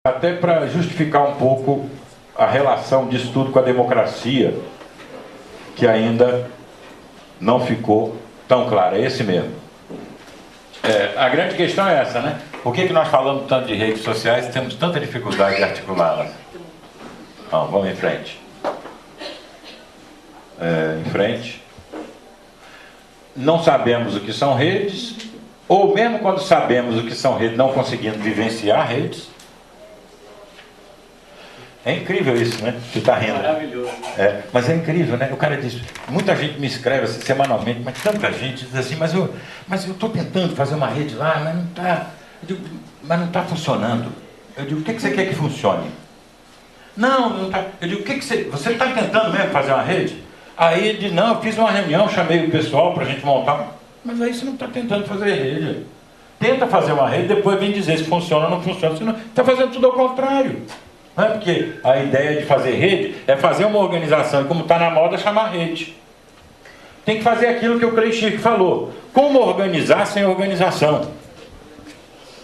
Até para justificar um pouco a relação disso tudo com a democracia, que ainda não ficou tão clara. É esse mesmo. A grande questão é essa, né? Por que nós falamos tanto de redes sociais e temos tanta dificuldade de articulá-las? Vamos em frente. Em frente. Não sabemos o que são redes, ou mesmo quando sabemos o que são redes, não conseguimos vivenciar redes. É incrível isso, né? Você está rindo. Maravilhoso. Mas é incrível, né? O cara diz, muita gente me escreve assim, semanalmente, mas tanta gente diz assim, mas eu estou tentando fazer uma rede lá, mas não está. Mas não está funcionando. Eu digo, o que você quer que funcione? Não está. Eu digo, você está tentando mesmo fazer uma rede? Aí ele diz, não, eu fiz uma reunião, chamei o pessoal para a gente montar. Mas aí você não está tentando fazer rede. Tenta fazer uma rede, depois vem dizer se funciona ou não funciona. Você está fazendo tudo ao contrário. Não é porque a ideia de fazer rede é fazer uma organização, e como está na moda, chamar rede. Tem que fazer aquilo que o Clay Shirk falou. Como organizar sem organização?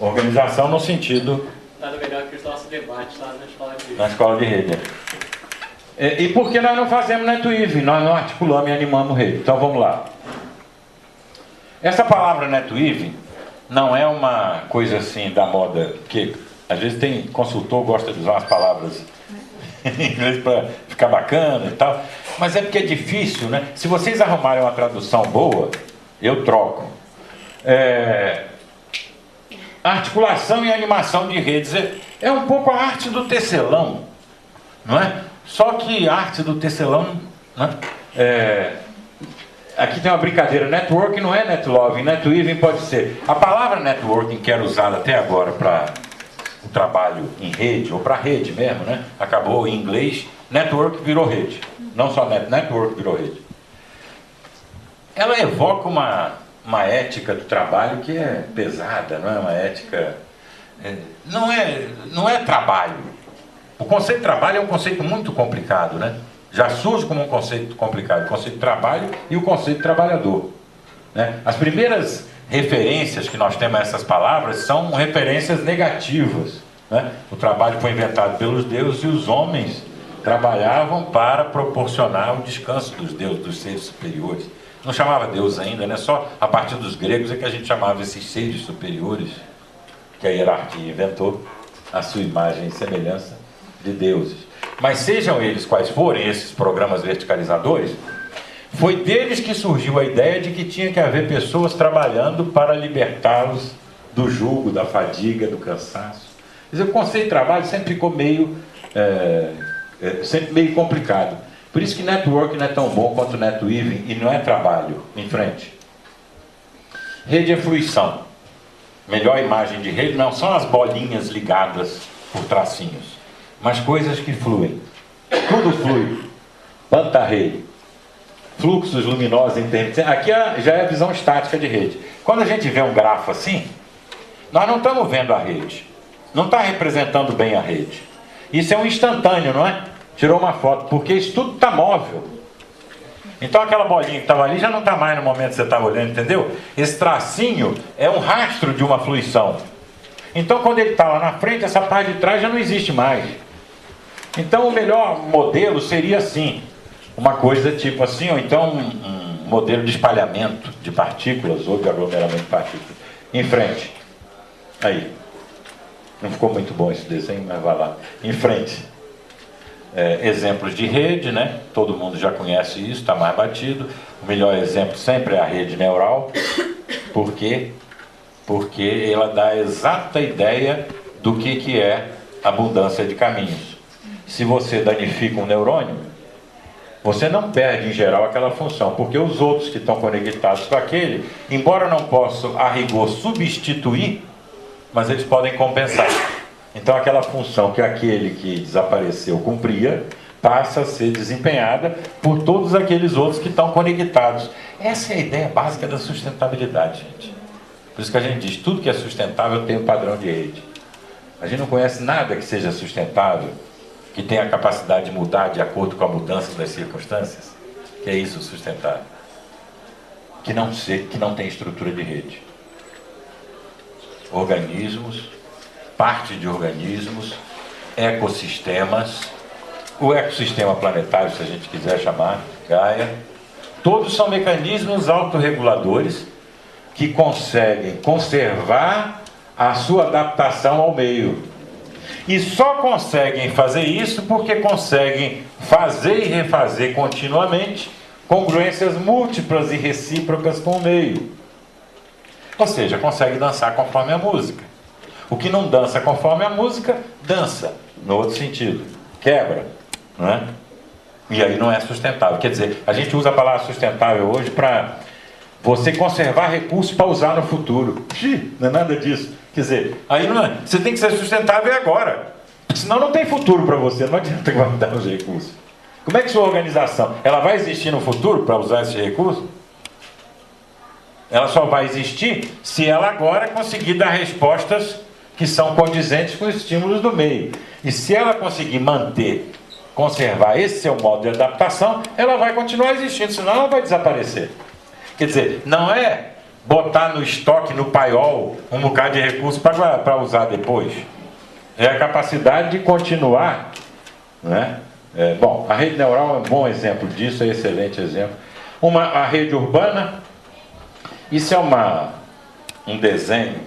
Organização no sentido... Nada melhor que o nosso debate lá na escola de rede. Na escola de rede. E por que nós não fazemos NetWeave? Nós não articulamos e animamos rede. Então vamos lá. Essa palavra NetWeave não é uma coisa assim da moda, porque às vezes tem consultor que gosta de usar umas palavras em inglês para ficar bacana e tal, mas é porque é difícil, né? Se vocês arrumarem uma tradução boa, eu troco. Articulação e animação de redes é um pouco a arte do tecelão, não é? Só que a arte do tecelão, né? Aqui tem uma brincadeira, networking não é netlove, netweaving pode ser. A palavra networking que era usada até agora para o trabalho em rede, ou para rede mesmo, né? Acabou em inglês, network virou rede. Não só network virou rede. Ela evoca uma ética do trabalho que é pesada, não é uma ética... Não é trabalho. O conceito de trabalho é um conceito muito complicado, né? Já surge como um conceito complicado, o conceito de trabalho e o conceito de trabalhador, né? As primeiras referências que nós temos a essas palavras são referências negativas, né? O trabalho foi inventado pelos deuses e os homens trabalhavam para proporcionar o descanso dos deuses, dos seres superiores. Não chamava Deus ainda, né? Só a partir dos gregos é que a gente chamava esses seres superiores, que a hierarquia inventou a sua imagem e semelhança de deuses. Mas sejam eles quais forem esses programas verticalizadores, foi deles que surgiu a ideia de que tinha que haver pessoas trabalhando para libertá-los do jugo, da fadiga, do cansaço. Quer dizer, o conceito de trabalho sempre ficou meio complicado. Por isso que network não é tão bom quanto netweaving e não é trabalho. Em frente. Rede é fluição. Melhor imagem de rede não são as bolinhas ligadas por tracinhos, mas coisas que fluem. Tudo flui. Panta-rede. Fluxos luminosos intermitentes. Aqui já é a visão estática de rede. Quando a gente vê um grafo assim, nós não estamos vendo a rede. Não está representando bem a rede. Isso é um instantâneo, não é? Tirou uma foto, porque isso tudo está móvel. Então aquela bolinha que estava ali já não está mais no momento que você estava olhando, entendeu? Esse tracinho é um rastro de uma fluição. Então quando ele está lá na frente, essa parte de trás já não existe mais. Então o melhor modelo seria assim, uma coisa tipo assim, ou então um modelo de espalhamento de partículas ou de aglomeramento de partículas. Em frente. Aí. Não ficou muito bom esse desenho, mas vai lá. Em frente. Exemplos de rede, né? Todo mundo já conhece isso, está mais batido. O melhor exemplo sempre é a rede neural. Por quê? Porque ela dá a exata ideia do que é a mudança de caminhos. Se você danifica um neurônio, você não perde em geral aquela função, porque os outros que estão conectados com aquele, embora não possam a rigor substituir, mas eles podem compensar. Então aquela função que aquele que desapareceu cumpria, passa a ser desempenhada por todos aqueles outros que estão conectados. Essa é a ideia básica da sustentabilidade, gente. Por isso que a gente diz, tudo que é sustentável tem um padrão de rede. A gente não conhece nada que seja sustentável, que tenha a capacidade de mudar de acordo com a mudança das circunstâncias. Que é isso, sustentável. Que não tem estrutura de rede. Organismos, parte de organismos ecossistemas, o ecossistema planetário, se a gente quiser chamar, Gaia, todos são mecanismos autorreguladores que conseguem conservar a sua adaptação ao meio. E só conseguem fazer isso porque conseguem fazer e refazer continuamente congruências múltiplas e recíprocas com o meio. Ou seja, consegue dançar conforme a música. O que não dança conforme a música, dança, no outro sentido, quebra, não é? E aí não é sustentável. Quer dizer, a gente usa a palavra sustentável hoje para você conservar recursos para usar no futuro. Não é nada disso. Quer dizer, aí não é. Você tem que ser sustentável agora. Senão não tem futuro para você. Não adianta guardar os recursos. Como é que sua organização, ela vai existir no futuro para usar esses recursos? Ela só vai existir se ela agora conseguir dar respostas que são condizentes com os estímulos do meio. E se ela conseguir manter, conservar esse seu modo de adaptação, ela vai continuar existindo, senão ela vai desaparecer. Quer dizer, não é botar no estoque, no paiol, um bocado de recurso para usar depois. É a capacidade de continuar, né? Bom, a rede neural é um bom exemplo disso, é um excelente exemplo. A rede urbana, isso é um desenho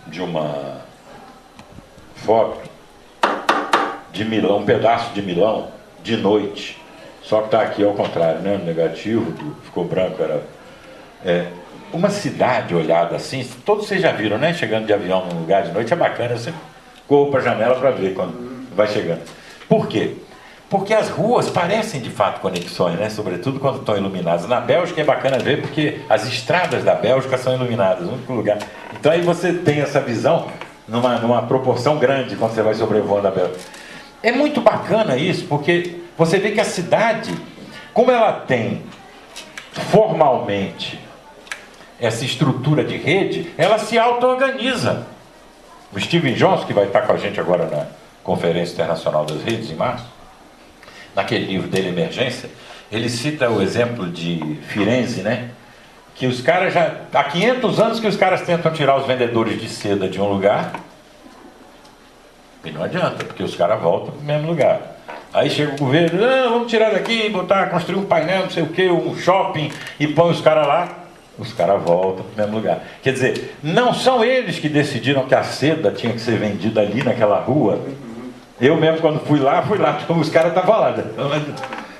de uma foto de Milão, um pedaço de Milão, de noite. Só que está aqui ao contrário, né? Negativo, ficou branco, era... uma cidade olhada assim, todos vocês já viram, né? Chegando de avião num lugar de noite é bacana, você corre para a janela para ver quando vai chegando. Por quê? Porque as ruas parecem de fato conexões, né? Sobretudo quando estão iluminadas. Na Bélgica é bacana ver porque as estradas da Bélgica são iluminadas, o único lugar. Então aí você tem essa visão numa proporção grande quando você vai sobrevoando a Bélgica. É muito bacana isso, porque você vê que a cidade, como ela tem formalmente essa estrutura de rede, ela se auto-organiza. O Steven Johnson, que vai estar com a gente agora na Conferência Internacional das Redes, em março, naquele livro dele, Emergência, ele cita o exemplo de Firenze, né? Que os caras já... Há 500 anos que os caras tentam tirar os vendedores de seda de um lugar e não adianta, porque os caras voltam para o mesmo lugar. Aí chega o governo, não, vamos tirar daqui, construir um painel, não sei o que, um shopping, e põe os caras lá, os caras voltam para o mesmo lugar. Quer dizer, não são eles que decidiram que a seda tinha que ser vendida ali naquela rua. Eu mesmo quando fui lá, os caras estavam lá.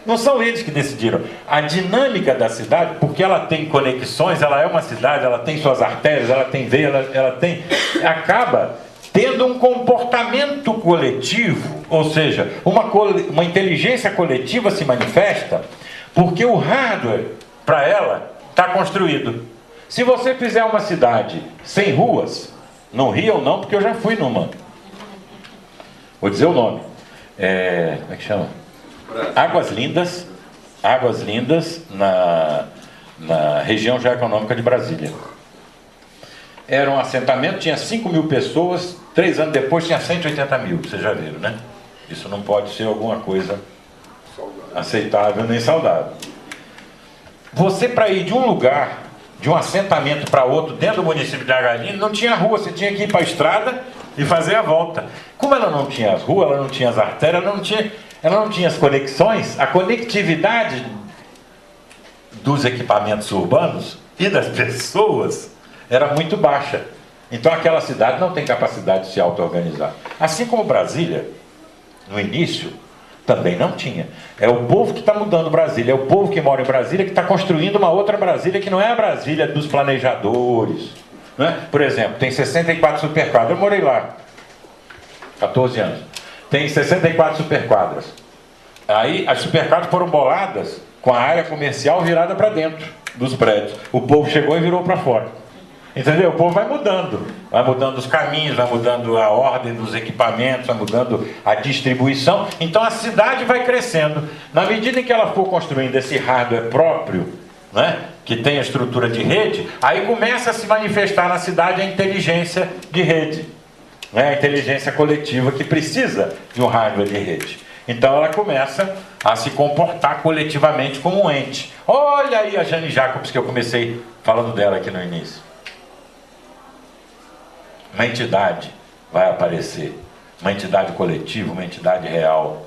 Não são eles que decidiram. A dinâmica da cidade, porque ela tem conexões, ela é uma cidade, ela tem suas artérias, ela tem veia, ela tem... acaba tendo um comportamento coletivo, ou seja, uma inteligência coletiva se manifesta, porque o hardware, para ela, está construído. Se você fizer uma cidade sem ruas, no Rio ou não, porque eu já fui numa. Vou dizer o nome. Como é que chama? Águas Lindas, na região já econômica de Brasília. Era um assentamento, tinha 5.000 pessoas, 3 anos depois tinha 180.000, vocês já viram, né? Isso não pode ser alguma coisa aceitável nem saudável. Você, para ir de um lugar, de um assentamento para outro, dentro do município de Argalina, não tinha rua, você tinha que ir para a estrada e fazer a volta. Como ela não tinha as ruas, ela não tinha as artérias, ela não tinha as conexões, a conectividade dos equipamentos urbanos e das pessoas era muito baixa. Então aquela cidade não tem capacidade de se auto-organizar. Assim como Brasília, no início, também não tinha. É o povo que está mudando Brasília, é o povo que mora em Brasília que está construindo uma outra Brasília que não é a Brasília dos planejadores. Não é? Por exemplo, tem 64 superquadras. Eu morei lá 14 anos. Tem 64 superquadras. Aí as superquadras foram boladas com a área comercial virada para dentro dos prédios. O povo chegou e virou para fora. Entendeu? O povo vai mudando os caminhos, vai mudando a ordem dos equipamentos, vai mudando a distribuição. Então a cidade vai crescendo. Na medida em que ela for construindo esse hardware próprio, né, que tem a estrutura de rede, aí começa a se manifestar na cidade a inteligência de rede, né, a inteligência coletiva que precisa de um hardware de rede. Então ela começa a se comportar coletivamente como um ente. Olha aí a Jane Jacobs, que eu comecei falando dela aqui no início. Uma entidade vai aparecer uma entidade coletiva, uma entidade real.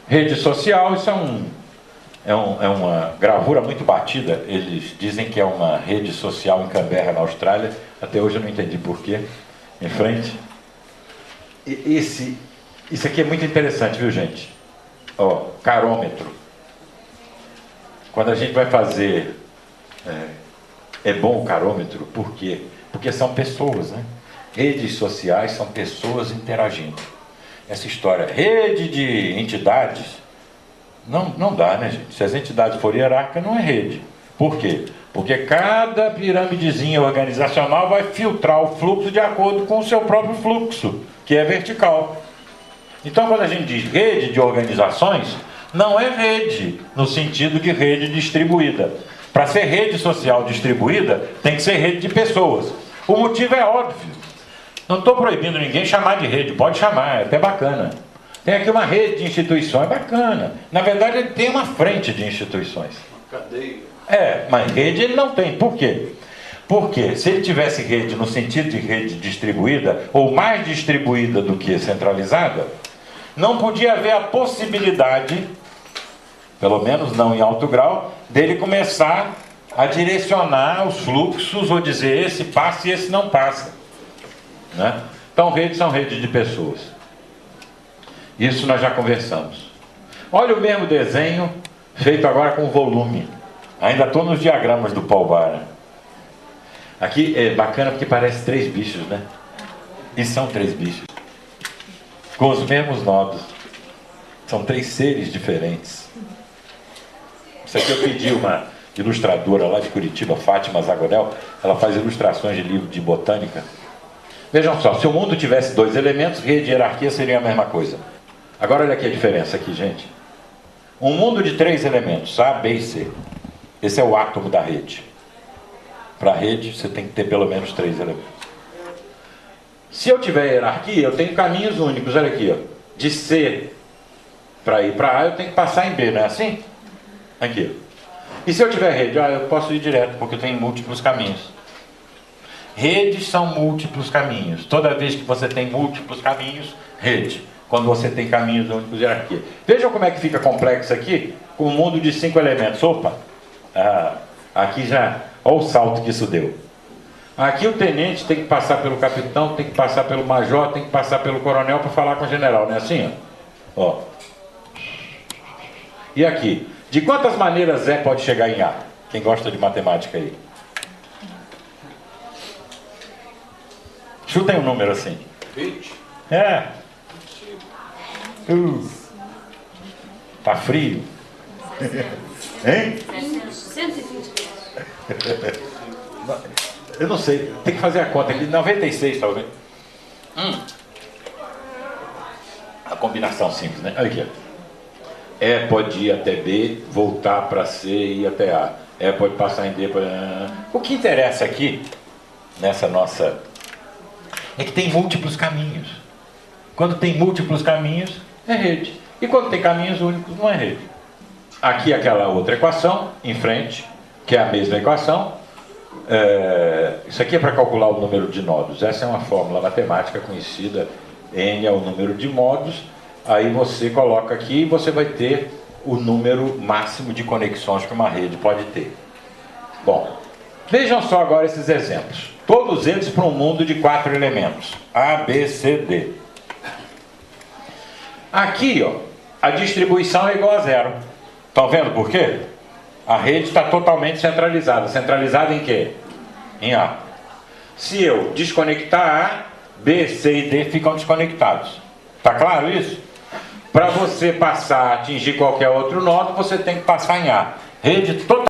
Rede social, isso é uma gravura muito batida. Eles dizem que é uma rede social em Canberra, na Austrália. Até hoje eu não entendi porquê. Em frente. Isso aqui é muito interessante, viu, gente? Ó, carômetro. Quando a gente vai fazer... É bom o carômetro, por quê? Porque são pessoas, né? Redes sociais são pessoas interagindo. Essa história, rede de entidades, não dá, né, gente? Se as entidades forem hierárquicas, não é rede. Por quê? Porque cada piramidezinha organizacional vai filtrar o fluxo de acordo com o seu próprio fluxo, que é vertical. Então, quando a gente diz rede de organizações, não é rede no sentido de rede distribuída. Para ser rede social distribuída, tem que ser rede de pessoas. O motivo é óbvio. Não estou proibindo ninguém chamar de rede, pode chamar, é até bacana. Tem aqui uma rede de instituições, é bacana. Na verdade, ele tem uma frente de instituições. Cadeia. Mas rede ele não tem. Por quê? Porque se ele tivesse rede no sentido de rede distribuída, ou mais distribuída do que centralizada, não podia haver a possibilidade, pelo menos não em alto grau, dele começar a direcionar os fluxos, ou dizer esse passa e esse não passa. Né? Então, redes são redes de pessoas. Isso nós já conversamos. Olha o mesmo desenho, feito agora com volume. Ainda estou nos diagramas do Paul Bara. Aqui é bacana porque parece 3 bichos, né? E são 3 bichos. Com os mesmos nodos. São 3 seres diferentes. Isso aqui eu pedi uma ilustradora lá de Curitiba, Fátima Zagonel. Ela faz ilustrações de livro de botânica. Vejam só, se o mundo tivesse 2 elementos, rede e hierarquia seriam a mesma coisa. Agora olha aqui a diferença aqui, gente. Um mundo de 3 elementos, A, B e C. Esse é o átomo da rede. Para a rede, você tem que ter pelo menos 3 elementos. Se eu tiver hierarquia, eu tenho caminhos únicos. Olha aqui, ó. De C para ir para A, eu tenho que passar em B, não é assim? Aqui. E se eu tiver rede? Eu posso ir direto, porque eu tenho múltiplos caminhos. Redes são múltiplos caminhos. Toda vez que você tem múltiplos caminhos, rede. Quando você tem caminhos únicos, hierarquia. Vejam como é que fica complexo aqui, com um mundo de 5 elementos. Opa! Aqui já... Olha o salto que isso deu. Aqui o tenente tem que passar pelo capitão, tem que passar pelo major, tem que passar pelo coronel para falar com o general, não é assim? Ó. E aqui? De quantas maneiras Zé pode chegar em A? Quem gosta de matemática aí? Chutem um número assim. 20. Tá frio? Hein? 120. Eu não sei, tem que fazer a conta aqui. 96 talvez. A combinação simples, né? Olha aqui. E pode ir até B, voltar para C e ir até A. E pode passar em D. O que interessa aqui, nessa nossa... é que tem múltiplos caminhos. Quando tem múltiplos caminhos, é rede. E quando tem caminhos únicos, não é rede. Aqui aquela outra equação, em frente, que é a mesma equação. Isso aqui é para calcular o número de nodos. Essa é uma fórmula matemática conhecida. N é o número de modos. Aí você coloca aqui e você vai ter o número máximo de conexões que uma rede pode ter. Bom, vejam só agora esses exemplos. Todos eles para um mundo de 4 elementos. A, B, C, D. Aqui, ó, a distribuição é igual a 0. Estão vendo por quê? A rede está totalmente centralizada. Centralizada em quê? Em A. Se eu desconectar A, B, C e D ficam desconectados. Está claro isso? Para você passar, atingir qualquer outro nodo, você tem que passar em A. Rede totalmente